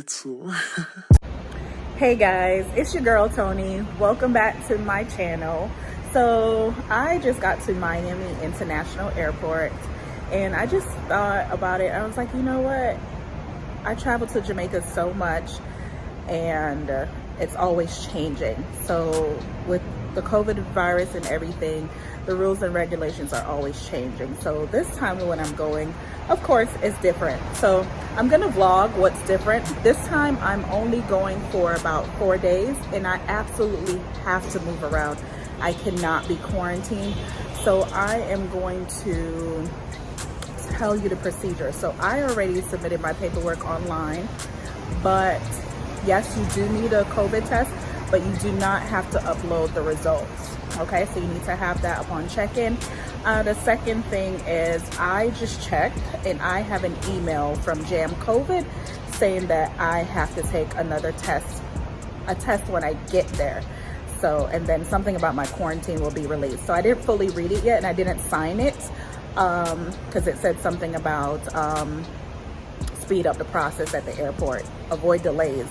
too. Hey guys, it's your girl Tony. Welcome back to my channel. So I just got to Miami International Airport and I just thought about it. I was like, you know what? I travel to Jamaica so much and it's always changing. So with the COVID virus and everything, the rules and regulations are always changing. So this time when I'm going, of course, it's different. So I'm gonna vlog what's different. This time I'm only going for about 4 days and I absolutely have to move around. I cannot be quarantined. So I am going to tell you the procedure. So I already submitted my paperwork online, but yes, you do need a COVID test, but you do not have to upload the results. Okay, so you need to have that upon check-in. The second thing is I just checked and I have an email from Jam COVID saying that I have to take another test, a test when I get there. So, and then something about my quarantine will be released. So I didn't fully read it yet and I didn't sign it because it said something about speed up the process at the airport, avoid delays.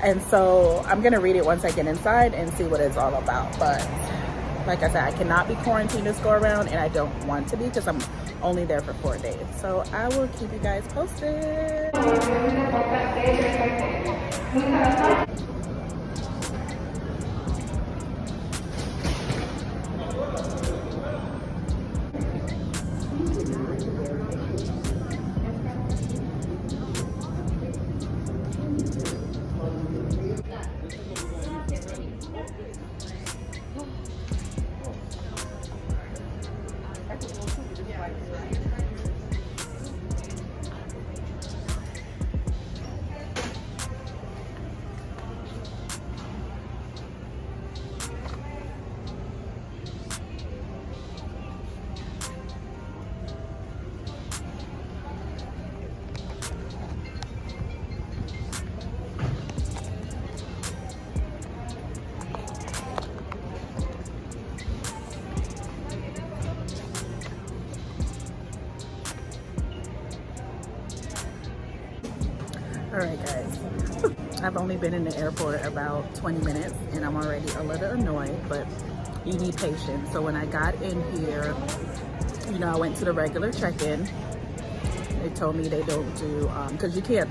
And so I'm gonna read it once I get inside and see what it's all about. But like I said, I cannot be quarantined this go around and I don't want to be because I'm only there for 4 days. So I will keep you guys posted. All right, guys, I've only been in the airport about 20 minutes and I'm already a little annoyed, but you need patience. So when I got in here, you know, I went to the regular check-in. They told me they don't do, because you can't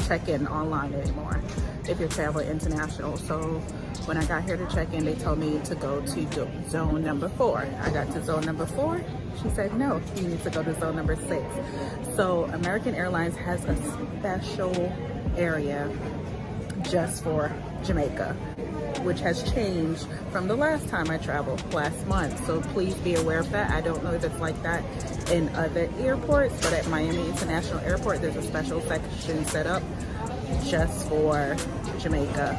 check in online anymore if you're traveling international. So when I got here to check in, they told me to go to zone number 4. I got to zone number 4. She said, no, you need to go to zone number 6. So American Airlines has a special area just for Jamaica, which has changed from the last time I traveled last month. So please be aware of that. I don't know if it's like that in other airports, but at Miami International Airport, there's a special section set up just for Jamaica.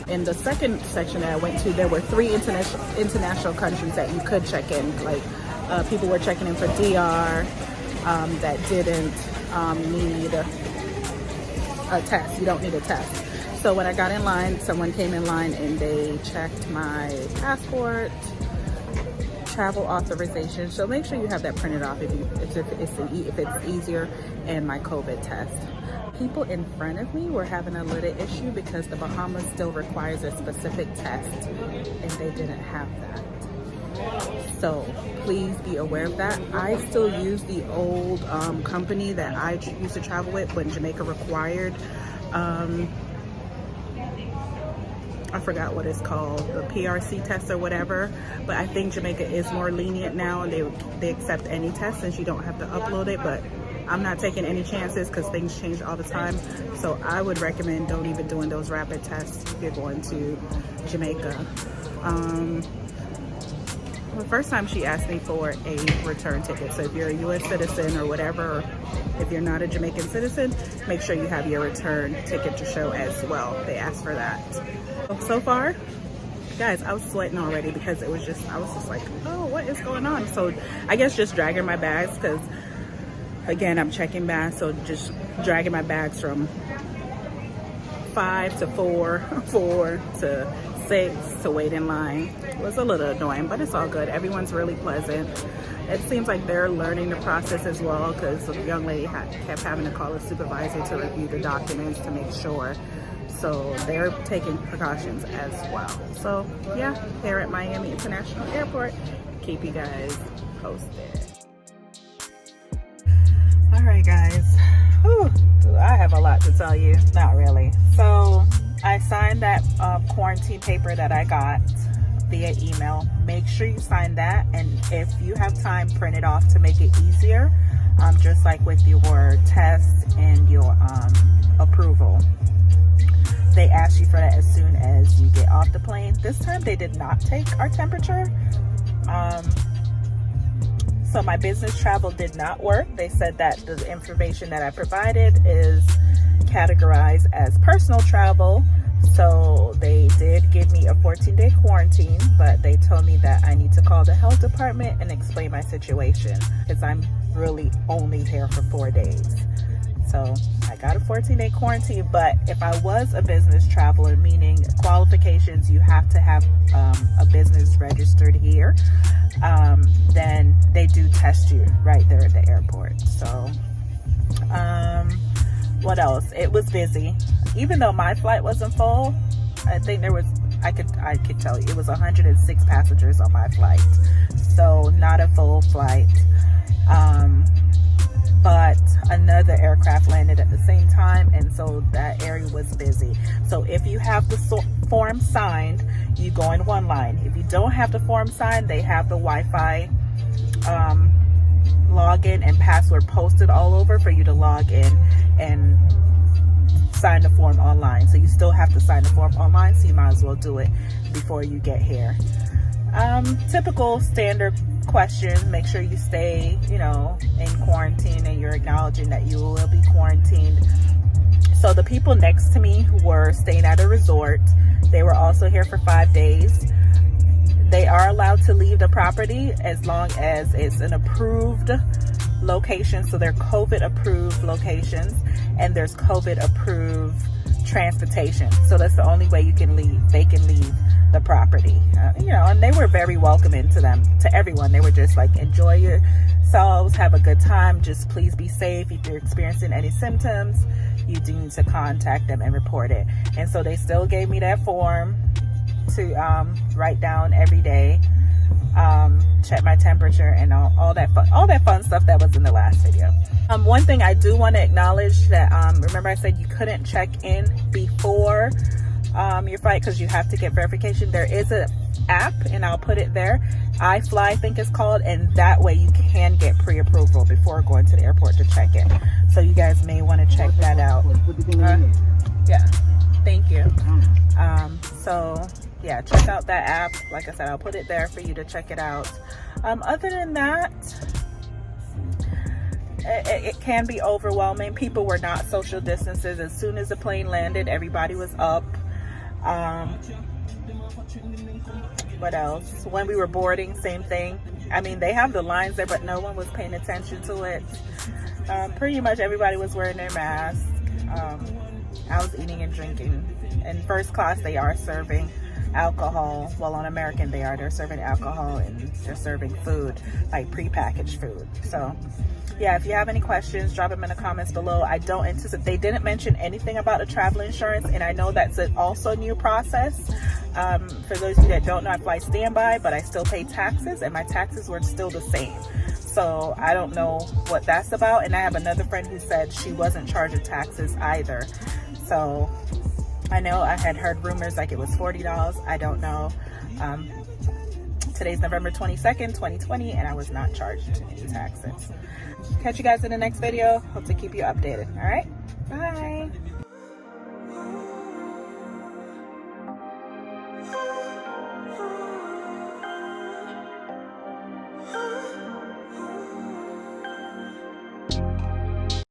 In the second section that I went to, there were 3 international countries that you could check in. Like people were checking in for DR that didn't need a test. You don't need a test. So when I got in line, someone came in line and they checked my passport, travel authorization. So make sure you have that printed off if it's easier, and my COVID test. People in front of me were having a little issue because the Bahamas still requires a specific test and they didn't have that. So please be aware of that. I still use the old company that I used to travel with when Jamaica required, I forgot what it's called, the PRC test or whatever, but I think Jamaica is more lenient now and they accept any test since you don't have to upload it. But I'm not taking any chances because things change all the time. So I would recommend don't even doing those rapid tests if you're going to Jamaica. The first time she asked me for a return ticket. So if you're a US citizen or whatever, or if you're not a Jamaican citizen, make sure you have your return ticket to show as well. They asked for that. So far, guys, I was sweating already because I was just like, oh, what is going on? So I guess just dragging my bags because, again, I'm checking bags. So just dragging my bags from 5 to 4, 4 to 6 to wait in line. It was a little annoying, but it's all good. Everyone's really pleasant. It seems like they're learning the process as well, because the young lady kept having to call a supervisor to review the documents to make sure. So they're taking precautions as well. So yeah, here at Miami International Airport, keep you guys posted. All right, guys. Whew, I have a lot to tell you. Not really. So I signed that quarantine paper that I got via email. Make sure you sign that, and if you have time, print it off to make it easier, just like with your test and your approval. They ask you for that as soon as you get off the plane. This time they did not take our temperature, so my business travel did not work. They said that the information that I provided is categorized as personal travel. So they did give me a 14-day quarantine, but they told me that I need to call the health department and explain my situation, because I'm really only here for 4 days. So I got a 14-day quarantine, but if I was a business traveler, meaning qualifications, you have to have a business registered here, then they do test you right there at the airport. So what else? It was busy. Even though my flight wasn't full, I think there was, I could tell you, it was 106 passengers on my flight. So not a full flight. But another aircraft landed at the same time, and so that area was busy. So if you have the form signed, you go in one line. If you don't have the form signed, they have the Wi-Fi login and password posted all over for you to log in and sign the form online. So you still have to sign the form online, so you might as well do it before you get here. Typical standard questions. Make sure you stay, in quarantine, and you're acknowledging that you will be quarantined. So the people next to me were staying at a resort. They were also here for 5 days. They are allowed to leave the property as long as it's an approved location. So they're COVID approved locations, and there's COVID approved transportation. So that's the only way you can leave. They can leave the property, and they were very welcoming to everyone. They were just like, enjoy yourselves, have a good time, just please be safe. If you're experiencing any symptoms, you do need to contact them and report it. And so they still gave me that form to write down every day, check my temperature, and all that fun stuff that was in the last video. One thing I do want to acknowledge that remember I said you couldn't check in before your flight because you have to get verification. There is an app, and I'll put it there. iFly, I think it's called, and that way you can get pre-approval before going to the airport to check in. So you guys may want to check that out. Yeah, thank you. So yeah, check out that app. Like I said, I'll put it there for you to check it out. Other than that, it can be overwhelming. People were not social distances. As soon as the plane landed, everybody was up. What else? When we were boarding, same thing. I mean, they have the lines there, but no one was paying attention to it. Pretty much everybody was wearing their mask. I was eating and drinking. In first class, they are serving alcohol. Well, on American, they're serving alcohol, and they're serving food, like prepackaged food. So yeah, if you have any questions, drop them in the comments below. I don't anticipate, they didn't mention anything about the travel insurance, and I know that's also a new process. For those of you that don't know, I fly standby, but I still pay taxes, and my taxes were still the same. So I don't know what that's about. And I have another friend who said she wasn't charging taxes either. So I know I had heard rumors like it was $40. I don't know. Today's November 22nd, 2020, and I was not charged any taxes. Catch you guys in the next video. Hope to keep you updated. All right, bye.